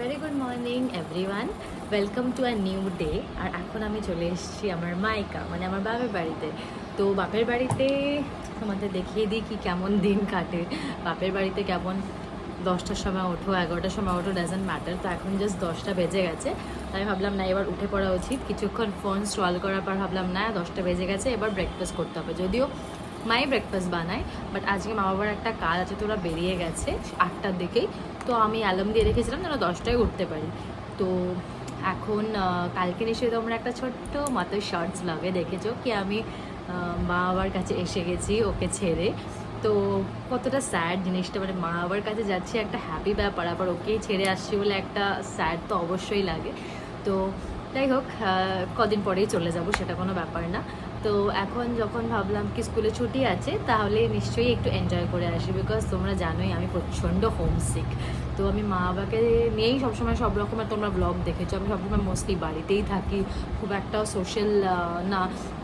Very good morning everyone, welcome to a new day. আর এখন আমি চলে এসেছি আমার মাইকা মানে আমার বাপের বাড়িতে। তো বাপের বাড়িতে তোমাদের দেখিয়ে দিই কি কেমন দিন কাটে। বাপের বাড়িতে কেমন 10টার সময় ওঠো, 11টার সময় ওঠো, ডাজেন্ট ম্যাটার। তো এখন জাস্ট 10টা বেজে গেছে। আমি ভাবলাম না এবার উঠে পড়া উচিত। কিছুক্ষণ ফোন স্ক্রল করার পর ভাবলাম না 10টা বেজে গেছে, এবার ব্রেকফাস্ট করতে হবে। যদিও মাই ব্রেকফাস্ট বানায়, বাট আজকে মা বাবার একটা কাজ আছে, তো ওরা বেরিয়ে গেছে 8টার দিকেই। তো আমি অ্যালার্ম দিয়ে রেখেছিলাম যেন 10টায় উঠতে পারি। তো এখন কালকে নিশ্চয়ই তোমরা একটা ছোট্ট মতো শর্টস লাগে দেখেছো কি আমি মা বাবার কাছে এসে গেছি ওকে ছেড়ে। তো কতটা স্যাড জিনিসটা, মানে মা বাবার কাছে যাচ্ছি একটা হ্যাপি ব্যাপার, আবার ওকেই ছেড়ে আসছি বলে একটা স্যাড তো অবশ্যই লাগে। তো যাই হোক, কদিন পরেই চলে যাব, সেটা কোনো ব্যাপার না। তো এখন যখন ভাবলাম কি স্কুলে ছুটি আছে তাহলে নিশ্চয়ই একটু এনজয় করে আসি, বিকজ তোমরা জানোই আমি প্রচণ্ড হোমসিক। তো আমি মা বাবাকে নিয়েই সবসময় সব রকমের তোমরা ব্লগ দেখেছো, আমি সবসময় মোস্টলি বাড়িতেই থাকি, খুব একটা সোশ্যাল না,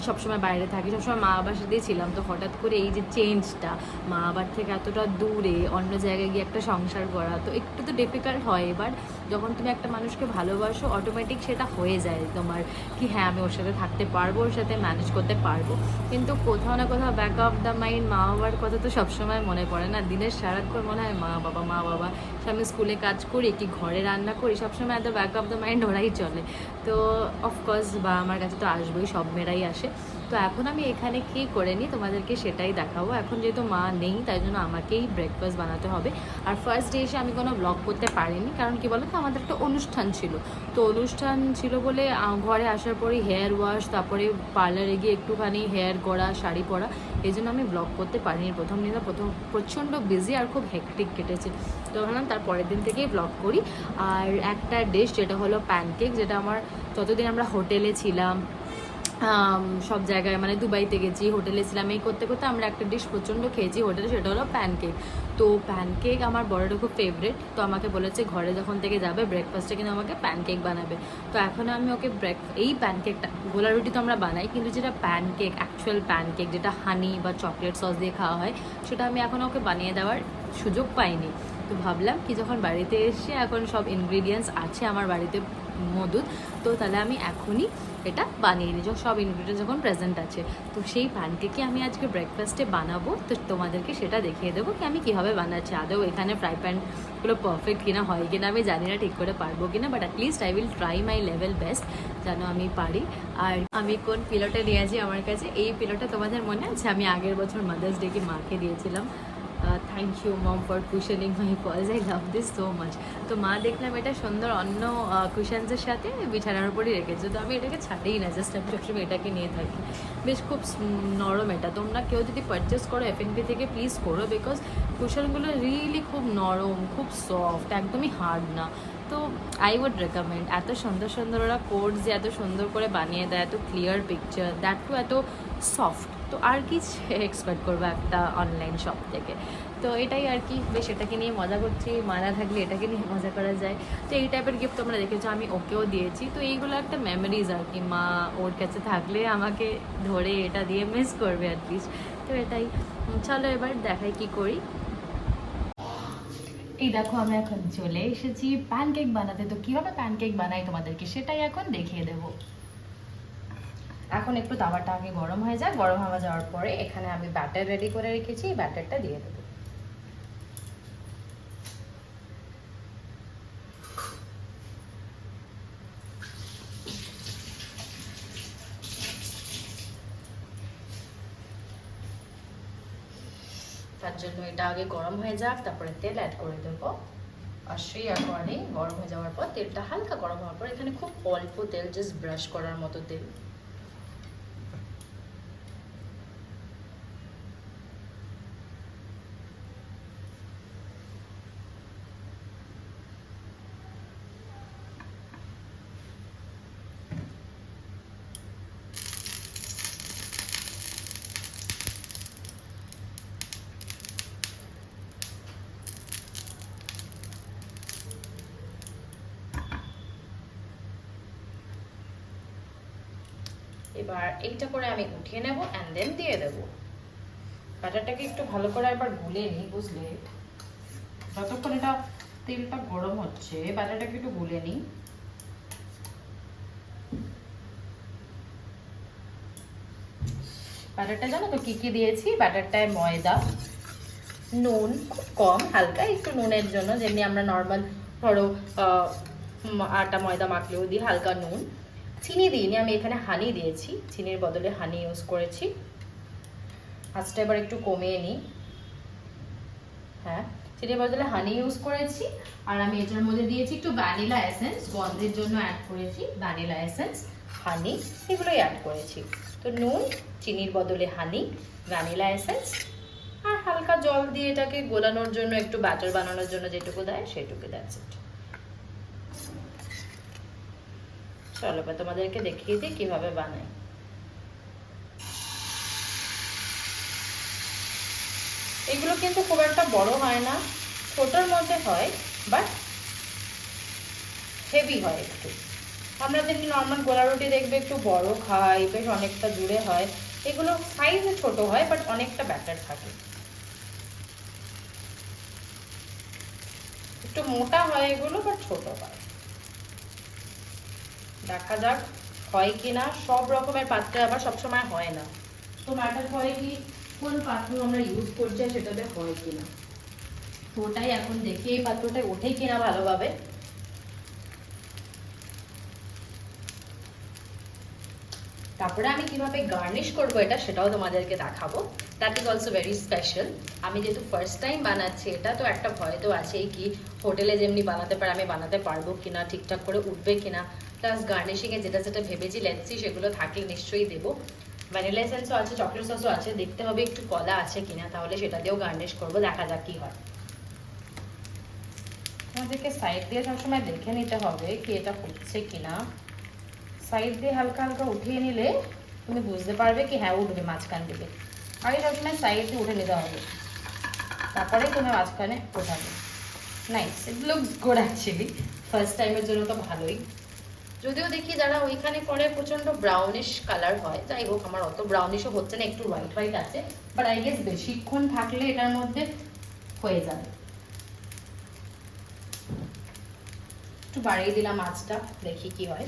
সবসময় বাইরে থাকি, সবসময় মা বাবার সাথেই ছিলাম। তো হঠাৎ করে এই যে চেঞ্জটা, মা বাবার থেকে এতটা দূরে অন্য জায়গায় গিয়ে একটা সংসার করা, তো একটু তো ডিফিকাল্ট হয়। এবার যখন তুমি একটা মানুষকে ভালোবাসো অটোমেটিক সেটা হয়ে যায় তোমার কি হ্যাঁ আমি ওর সাথে থাকতে পারবো, ওর সাথে ম্যানেজ করতে পারবো। কিন্তু কোথাও না কোথাও ব্যাক অফ দ্য মাইন্ড মা বাবার কথা তো সবসময় মনে পড়ে না। দিনের সারাক্ষণ মনে হয় মা বাবা মা বাবা, আমি স্কুলে কাজ করি কি ঘরে রান্না করি, সবসময় এত ব্যাক অফ দ্য মাইন্ড ওরাই চলে। তো অফকোর্স বা আমার কাছে তো আসবোই, সব মেয়েরাই আসে। তো এখন আমি এখানে কী করে নিই তোমাদেরকে সেটাই দেখাবো। এখন যেহেতু মা নেই তাই জন্য আমাকেই ব্রেকফাস্ট বানাতে হবে। আর ফার্স্ট ডে এসে আমি কোনো ব্লগ করতে পারিনি, কারণ কি বলো তো আমাদের একটা অনুষ্ঠান ছিল। তো অনুষ্ঠান ছিল বলে ঘরে আসার পরেই হেয়ার ওয়াশ, তারপরে পার্লারে গিয়ে একটুখানি হেয়ার করা, শাড়ি পরা, এই জন্য আমি ব্লগ করতে পারিনি। প্রথম দিনটা প্রচণ্ড বিজি আর খুব হেক্টিক কেটেছে। তো ভাবলাম তার পরের দিন থেকেই ব্লগ করি। আর একটা ডিশ যেটা হলো প্যানকেক, যেটা আমার যতদিন আমরা হোটেলে ছিলাম, সব জায়গায় মানে দুবাইতে গেছি, হোটেলে ছিলাম, এই করতে করতে আমরা একটা ডিশ প্রচণ্ড খেয়েছি হোটেলে, সেটা হলো প্যানকেক। তো প্যানকেক আমার বড়টা খুব ফেভারিট। তো আমাকে বলেছে ঘরে যখন থেকে যাবে ব্রেকফাস্টে কিন্তু আমাকে প্যানকেক বানাবে। তো এখন আমি ওকে এই প্যানকেকটা, গোলা রুটি তো আমরা বানাই, কিন্তু যেটা প্যানকেক, অ্যাকচুয়াল প্যানকেক যেটা হানি বা চকলেট সস দিয়ে খাওয়া হয়, সেটা আমি এখন ওকে বানিয়ে দেওয়ার সুযোগ পাইনি। তো ভাবলাম কি যখন বাড়িতে এসে এখন সব ইনগ্রিডিয়েন্টস আছে আমার বাড়িতে মধুর, তো তাহলে আমি এখনই এটা বানিয়ে নিই, সব ইনগ্রিডিয়েন্টস যখন প্রেজেন্ট আছে। তো সেই প্যানকেকই আমি আজকে ব্রেকফাস্টে বানাবো। তো তোমাদেরকে সেটা দেখিয়ে দেবো কি আমি কীভাবে বানাচ্ছি। আদৌ এখানে ফ্রাই প্যানগুলো পারফেক্ট কিনা, হয় কিনা আমি জানি না, ঠিক করে পারবো কিনা, but at least I will try my level best যেন আমি পারি। আর আমি কোন পিলোটা নিয়ে আসি আমার কাছে, এই পিলোটা তোমাদের মনে আছে আমি আগের বছর মাদার্স ডে কি মাকে দিয়েছিলাম। Thank you mom for cushioning my paws, I love this so much. তো মা দেখলাম এটা সুন্দর অন্য কুশনসের সাথে বিছানার উপরই রেখেছে, তো আমি এটাকে ছাড়েই না, জাস্ট আমি সবসময় এটাকে নিয়ে থাকি। বেশ খুব নরম এটা, তোমরা কেউ যদি পারচেস করো এফএনপি থেকে প্লিজ করো, বিকজ কুশনগুলো রিয়েলি খুব নরম, খুব সফট, একদমই হার্ড না। তো আই উড রেকমেন্ড। এত সুন্দর সুন্দর ওরা কোডস যে এত সুন্দর করে বানিয়ে দেয়, এত ক্লিয়ার পিকচার, দ্যাট টু এত সফট, তো আর কি এক্সপেক্ট করবো একটা অনলাইন শপ থেকে। তো এটাই আর কি, বেশ এটাকে নিয়ে মজা করছি, মানা থাকলে এটাকে নিয়ে মজা করা যায়। তো এই টাইপের গিফট তোমরা দেখেছো আমি ওকেও দিয়েছি। তো এইগুলো একটা মেমোরিজ আর কি, মা ওর কাছে থাকলে আমাকে ধরে এটা দিয়ে মিস করবে অ্যাটলিস্ট। তো এটাই, চলো এবার দেখাই কি করি। এই দেখো আমি এখন চলে এসেছি প্যানকেক বানাতে। তো কীভাবে প্যানকেক বানাই তোমাদেরকে সেটাই এখন দেখিয়ে দেবো। এখন একটু তাওয়াটা আগে গরম হয়ে যায়, গরম হয়ে যাওয়ার পরে এখানে আমি ব্যাটার রেডি করে রেখেছি, ব্যাটারটা দিয়ে দেবো। তার জন্য এটা আগে গরম হয়ে যাক, তারপরে তেল অ্যাড করে দেবো। আর সেই অ্যাকর্ডিং গরম হয়ে যাওয়ার পর, তেলটা হালকা গরম হওয়ার পর, এখানে খুব অল্প তেল, জাস্ট ব্রাশ করার মতো তেল। এবার এইটা করে আমি উঠিয়ে নেব অ্যান্ড দেন দিয়ে দেবো। ব্যাটারটাকে একটু ভালো করে একবার গুলে নিই, বুঝলে, যতক্ষণ এটা তেলটা গরম হচ্ছে, বাটারটাকে একটু গুলে নিই। বাটারটা জানো তো কি কি দিয়েছি? বাটারটায় ময়দা, নুন খুব কম, হালকা একটু নুনের জন্য, যেমনি আমরা নর্মাল ধরো আটা ময়দা মাখলেও দিই, হালকা নুন। চিনি দিইনি, আমি এখানে হানি দিয়েছি, চিনির বদলে হানি ইউজ করেছি। আঁচটা এবার একটু কমিয়ে নিই। হ্যাঁ, চিনির বদলে হানি ইউজ করেছি। আর আমি এটার মধ্যে দিয়েছি একটু ভ্যানিলা এসেন্স, গন্ধের জন্য অ্যাড করেছি ভ্যানিলা এসেন্স, হানি, এগুলোই অ্যাড করেছি। তো নুন, চিনির বদলে হানি, ভ্যানিলা এসেন্স আর হালকা জল দিয়ে এটাকে গোলানোর জন্য, একটু ব্যাটার বানানোর জন্য যেটুকু দেয় সেটুকু, দ্যাটস ইট। চলো এবার তোমাদেরকে দেখিয়ে দিই কিভাবে বানাই। এগুলো কিন্তু খুব একটা বড় হয় না, ছোটোর মধ্যে হয়, বাট হেভি হয় একটু। আমরা যেমনি নর্মাল গোলা রুটি দেখবে একটু বড় খাই, বেশ অনেকটা জুড়ে হয়, এগুলো সাইজে ছোট হয় বাট অনেকটা ব্যাটার থাকে, একটু মোটা হয় এগুলো বাট ছোট হয়। দেখা যাক হয় কিনা। সব রকমের পাত্রে আবার সবসময় হয় না, তো ম্যাটার করে কি কোন পাত্র আমরা ইউজ করছি সেটাতে হয় কিনা। তো ওটাই এখন দেখি এই পাত্রটা ওঠে কিনা ভালোভাবে। তারপরে আমি কিভাবে গার্নিশ করবো এটা, সেটাও তোমাদেরকে দেখাবো। That is also very special. আমি যেহেতু ফার্স্ট টাইম বানাচ্ছি এটা, তো একটা ভয় তো আছেই কি হোটেলে যেমনি বানাতে পারে আমি বানাতে পারবো কিনা, ঠিকঠাক করে উঠবে কিনা। প্লাস গার্নিশিংয়ে যেটা যেটা ভেবেছি লেটসি সেগুলো থাকলে নিশ্চয়ই দেবো। ভ্যানিলা এসেন্সও আছে, চকলেট সসও আছে, দেখতে হবে একটু কলা আছে কিনা, তাহলে সেটা দিয়েও গার্নিশ করবো, দেখা যাক কি হয়। আমাদেরকে সাইড দিয়ে সবসময় দেখে নিতে হবে কি এটা হচ্ছে কিনা। সাইড দিয়ে হালকা হালকা উঠিয়ে নিলে তুমি বুঝতে পারবে কি হ্যাঁ উঠবে মাঝখান থেকে। আগে সবসময় সাইড দিয়ে উঠে নিতে হবে, তারপরে তুমি মাঝখানে ওঠাবে। Nice, it looks good actually. First টাইমের জন্য তো ভালোই। যদিও দেখি যারা ওইখানে করে প্রচন্ড ব্রাউনিশ কালার হয়, যাই হোক আমার অত ব্রাউনিশও হচ্ছে না, একটু হোয়াইট হোয়াইট আছে, বাট আই গেস বেশিক্ষণ থাকলে এটার মধ্যে হয়ে যাবে। একটু বাড়িয়ে দিলাম আঁচটা, দেখি কি হয়।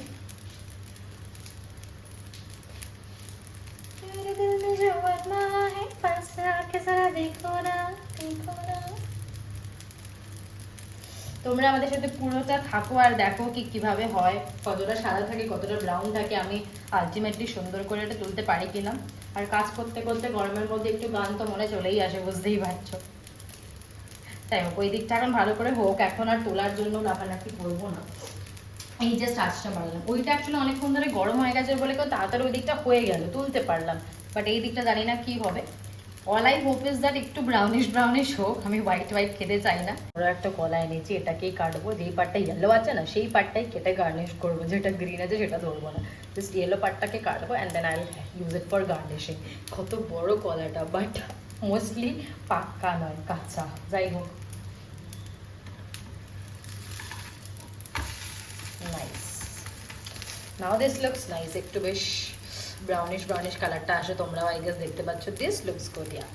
তোমরা আমাদের সাথে পুরোটা থাকো আর দেখো কি কিভাবে হয়, কতটা সাদা থাকে কতটা ব্রাউন থাকে, আমি আলটিমেটলি সুন্দর করে এটা তুলতে পারি কিনা। আর কাজ করতে করতে গরমের মধ্যে একটু গান তো মনে চলেই আসে, বুঝতেই পারছো। তাই হোক, ওই দিকটা এখন ভালো করে হোক, এখন আর তোলার জন্য লাফালাফি করবো না। এই জাস্ট আঁচটা বাড়লাম, ওইটা অ্যাকচুয়ালি অনেকক্ষণ ধরে গরম হয়ে গেছে বলে কেউ তাড়াতাড়ি ওই দিকটা হয়ে গেল, তুলতে পারলাম। বাট এই দিকটা জানি না কি হবে। All I hope is that একটু ব্রাউনিশ ব্রাউনিশ হোক, আমি হোয়াইট হোয়াইট খেতে চাই না। বড় একটা কলা এনেছি, এটাকেই কাটবো, যেই পার্টটা ইয়েলো আছে না সেই পার্টটাই কেটে গার্নিশ করবো, যেটা গ্রিন আছে সেটা ধরবো না, জাস্ট ইয়েলো পার্টটাকে কাটবো and then I will use it for garnishing. কত বড় কলাটা, বাট মোস্টলি পাক্কা নয়, কাঁচা। যাই হোক, nice, now this looks nice. একটু বেশ ব্রাউনিশ ব্রাউনিশ কালারটা আসে, তোমরাও আই গেস দেখতে পাচ্ছ। দিস লুকস গুড, ইয়া।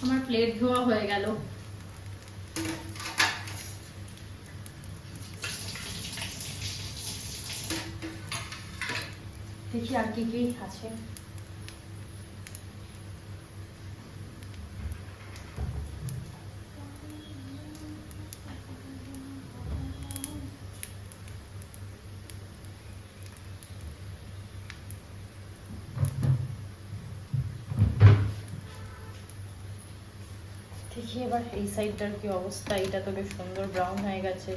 আমার প্লেট ধোয়া হয়ে গেল। দেখি আর কি কি আছে। দেখি এবার এই সাইডটার কি অবস্থা। এটা তো বেশ সুন্দর ব্রাউন হয়ে গেছে,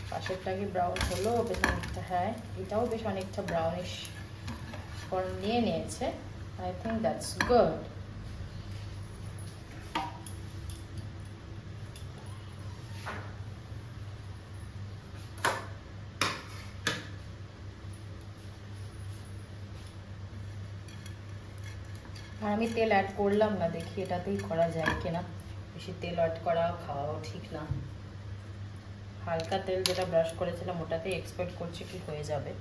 পাশেরটা কি ব্রাউন হলো, বেশ অনেকটা। হ্যাঁ, এটাও বেশ অনেকটা ব্রাউনিশ ফর্ম নিয়ে নিয়েছে। I think that's good. আর আমি তেল অ্যাড করলাম না, দেখি এটাতেই করা যায় কিনা। বেশি তেল অ্যাড করা খাওয়াও ঠিক না। হালকা তেল যেটা ব্রাশ করেছিলাম ওটাতেই এক্সপেক্ট করছি কি হয়ে যাবে।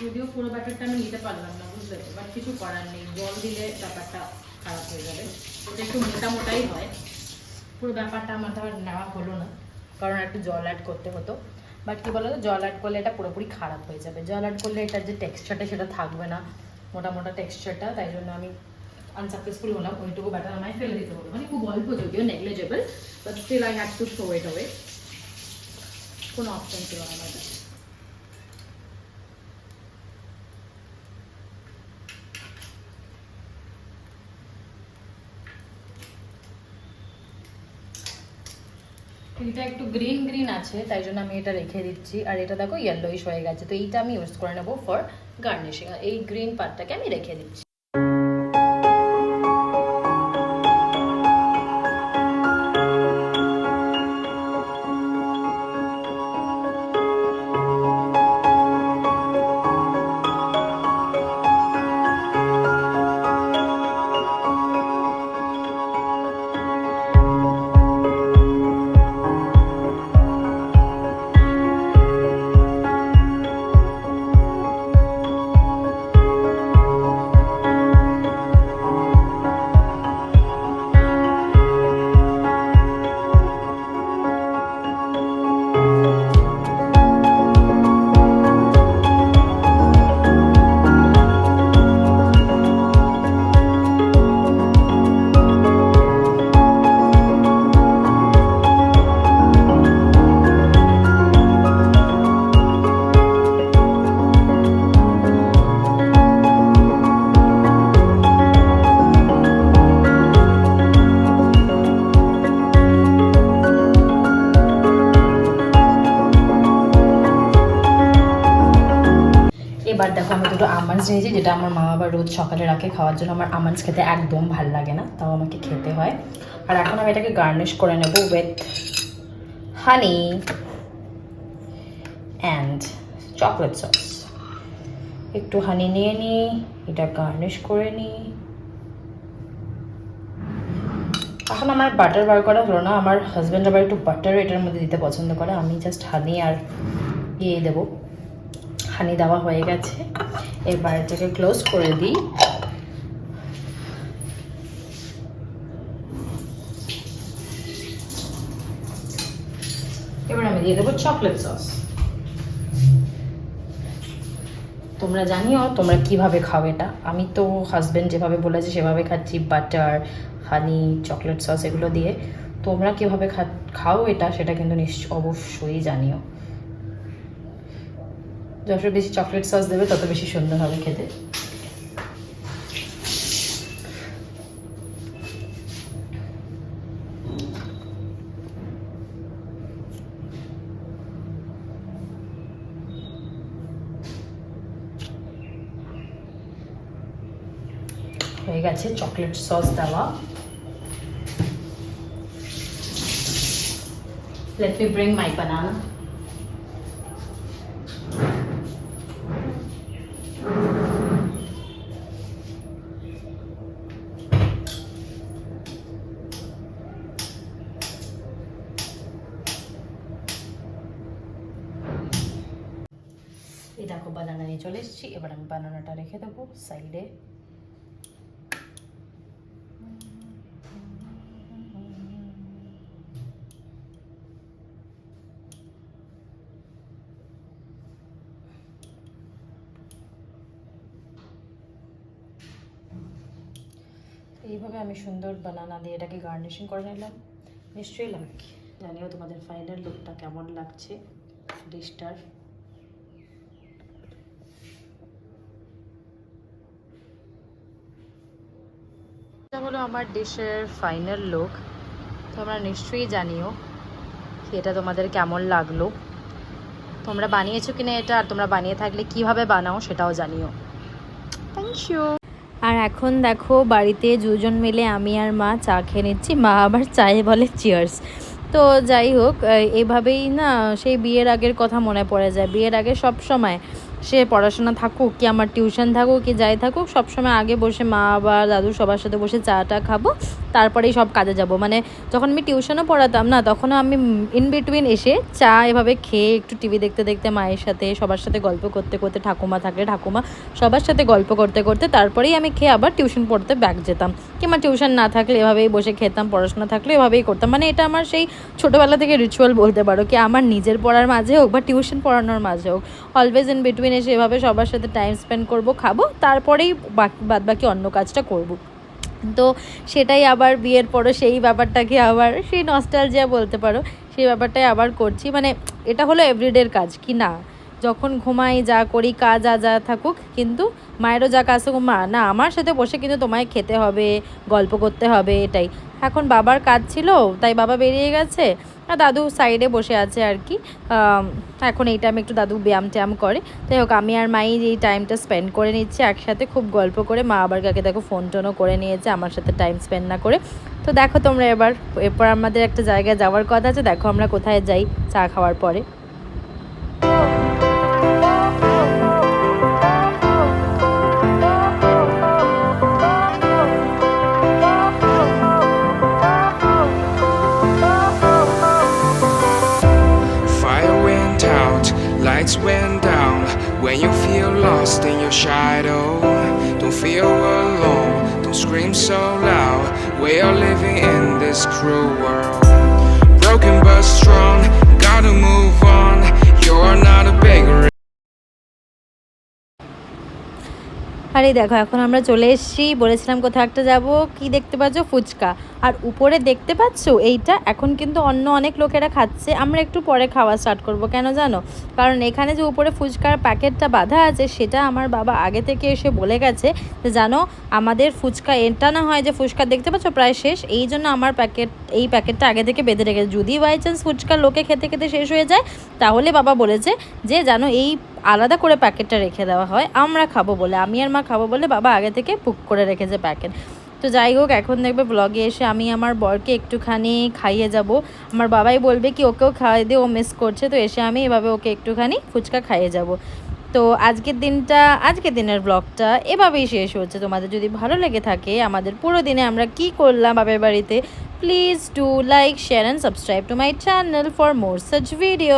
যদিও পুরো ব্যাটারটা আমি নিতে পারলাম না, বুঝতে তো, বাট কিছু করার নেই, জল দিলে ব্যাপারটা খারাপ হয়ে যাবে। ওটা একটু মোটা মোটাই হয়। পুরো ব্যাপারটা আমার ধর নেওয়া হলো না, কারণ একটু জল অ্যাড করতে হতো। বাট কী বলো তো, জল অ্যাড করলে এটা পুরোপুরি খারাপ হয়ে যাবে। জল অ্যাড করলে এটার যে টেক্সচারটা সেটা থাকবে না, মোটা মোটা টেক্সচারটা। তাই জন্য আমি আনসাকসেসফুল হলাম। ওইটুকু ব্যাটার আমায় ফেলে দিতে হলো, মানে খুব অল্প, যদিও negligible, but still I had to throw it away. কোনো অপশন ছিল না আমার কাছে। এটা একটু গ্রিন গ্রিন আছে, তাই জন্য আমি এটা রেখে দিচ্ছি। আর এটা দেখো ইয়েলোইশ হয়ে গেছে, তো এইটা আমি ইউজ করে নেবো ফর গার্নিশিং। আর এই গ্রিন পার্টটাকে আমি রেখে দিচ্ছি। এবার দেখো আমি দুটো আমন্ডস নিয়েছি, যেটা আমার মা আবার রোজ সকালে রাখে খাওয়ার জন্য। আমার আমন্ডস খেতে একদম ভাল লাগে না, তাও আমাকে খেতে হয়। আর এখন আমি এটাকে গার্নিশ করে নেব with honey and chocolate sauce. একটু হানি নিয়ে নিই, এটা গার্নিশ করে নিই। এখন আমার বাটার বার করা হলো না, আমার হাজব্যান্ড আবার একটু বাটার এটার মধ্যে দিতে পছন্দ করে। আমি জাস্ট হানি আর ইয়ে দেবো। হানি দেওয়া হয়ে গেছে, এবার এটাকে ক্লোজ করে দিই। এবার আমি দিয়ে দেবো চকলেট সস। তোমরা জানিও তোমরা কিভাবে খাও এটা। আমি তো হাজব্যান্ড যেভাবে বলেছে সেভাবে খাচ্ছি, বাটার, হানি, চকলেট সস এগুলো দিয়ে। তোমরা কিভাবে খাও এটা, সেটা কিন্তু অবশ্যই জানিও। যত বেশি চকলেট সস দেবে তত বেশি সুন্দর হবে খেতে। হয়ে গেছে চকলেট সস দেওয়া। Let me bring my banana. এই দেখো বানানা নিয়ে চলে এসেছি, এবার আমি বানানাটা রেখে দেবো সাইডে। এইভাবে আমি সুন্দর বানানা দিয়ে এটাকে গার্নিশিং করে নিলাম। নিশ্চয়ই লাগবে, জানিও তোমাদের ফাইনাল লুকটা কেমন লাগছে ডিশটার। এটা হলো আমার ডিশের ফাইনাল লুক। তোমরা নিশ্চয়ই জানিও এটা তোমাদের কেমন লাগলো, তোমরা বানিয়েছো কিনা এটা, আর তোমরা বানিয়ে থাকলে কিভাবে বানাও সেটাও জানিও। Thank you. আর এখন দেখো বাড়িতে দুজন মিলে আমি আর মা চা খেয়ে নিচ্ছি, মা আবার চায়ে বলে চিয়ার্স। তো যাই হোক, এইভাবেই না সেই বিয়ের আগের কথা মনে পড়ে যায়। বিয়ের আগে সব সময় সে পড়াশোনা থাকুক কি আমার টিউশন থাকুক কি যাই থাকুক, সবসময় আগে বসে মা বা দাদু সবার সাথে বসে চাটা খাবো, তারপরেই সব কাজে যাব। মানে যখন আমি টিউশনও পড়াতাম না, তখনও আমি ইন বিটুইন এসে চা এভাবে খেয়ে একটু টিভি দেখতে দেখতে মায়ের সাথে সবার সাথে গল্প করতে করতে, ঠাকুমা থাকলে ঠাকুমা সবার সাথে গল্প করতে করতে তারপরেই আমি খেয়ে আবার টিউশন পড়তে ব্যাক যেতাম, কিংবা টিউশন না থাকলে এভাবেই বসে খেতাম, পড়াশোনা থাকলে এভাবেই করতাম। মানে এটা আমার সেই ছোটোবেলা থেকে রিচুয়াল বলতে পারো, কি আমার নিজের পড়ার মাঝে হোক বা টিউশন পড়ানোর মাঝে হোক, অলওয়েজ ইন বিটুইন এসে এভাবে সবার সাথে টাইম স্পেন্ড করবো, খাবো, তারপরেই বাদ বাকি অন্য কাজটা করব। তো সেটাই আবার বিয়ের পরও সেই ব্যাপারটাকে আবার সেই নস্টালজিয়া বলতে পারো, সেই ব্যাপারটাই আবার করছি। মানে এটা হলো এভরিডের কাজ কি না, যখন ঘুমাই যা করি কাজ যা থাকুক, কিন্তু মায়েরও যা কাজ থাকুক, মা না আমার সাথে বসে কিন্তু তোমায় খেতে হবে, গল্প করতে হবে, এটাই। এখন বাবার কাজ ছিল তাই বাবা বেরিয়ে গেছে, আর দাদু সাইডে বসে আছে আর কি। এখন এই টাইমে একটু দাদু ব্যায়াম ট্যায়াম করে। যাই হোক আমি আর মাই এই টাইমটা স্পেন্ড করে নিচ্ছি একসাথে, খুব গল্প করে। মা আবার কাকে দেখো ফোন টোনও করে নিয়েছে আমার সাথে টাইম স্পেন্ড না করে। তো দেখো তোমরা এরপর আমাদের একটা জায়গায় যাওয়ার কথা আছে, দেখো আমরা কোথায় যাই চা খাওয়ার পরে। Lights went down when you feel lost in your shadow. Don't feel alone, don't scream so loud. We are living in this cruel world. Broken but strong, gotta move on. You're not a beggar. আরে দেখো এখন আমরা চলে এসেছি, বলেছিলাম কোথাও একটা যাব, কি দেখতে পাচ্ছ ফুচকা, আর উপরে দেখতে পাচ্ছ এইটা এখন কিন্তু অন্য অনেক লোকেরা খাচ্ছে, আমরা একটু পরে খাওয়া স্টার্ট করব। কেন জানো, কারণ এখানে যে উপরে ফুচকার প্যাকেটটা বাঁধা আছে সেটা আমার বাবা আগে থেকে এসে বলে গেছে যে জানো আমাদের ফুচকা এটা না হয় যে ফুচকা দেখতে পাচ্ছ প্রায় শেষ, এই জন্য আমার এই প্যাকেটটা আগে থেকে বেঁধে রেখেছে, যদি বাই চান্স ফুচকা লোকে খেতে খেতে শেষ হয়ে যায় তাহলে বাবা বলেছে যে জানো এই আলাদা করে প্যাকেটটা রেখে দেওয়া হয়, আমরা খাবো বলে, আমি আর মা খাবো বলে বাবা আগে থেকে বুক করে রেখেছে প্যাকেট। তো যাই হোক এখন দেখবে ব্লগে এসে আমি আমার বরকে একটুখানি খাইয়ে যাব, আমার বাবাই বলবে কি ওকেও খাওয়াই দিয়ে ও মিস করছে, তো এসে আমি এভাবে ওকে একটুখানি ফুচকা খাইয়ে যাব। তো আজকের দিনের ব্লগটা এভাবেই শেষ হচ্ছে। তোমাদের যদি ভালো লেগে থাকে আমাদের পুরো দিনে আমরা কি করলাম বাপের বাড়িতে, please do like share and subscribe to my channel for more such video.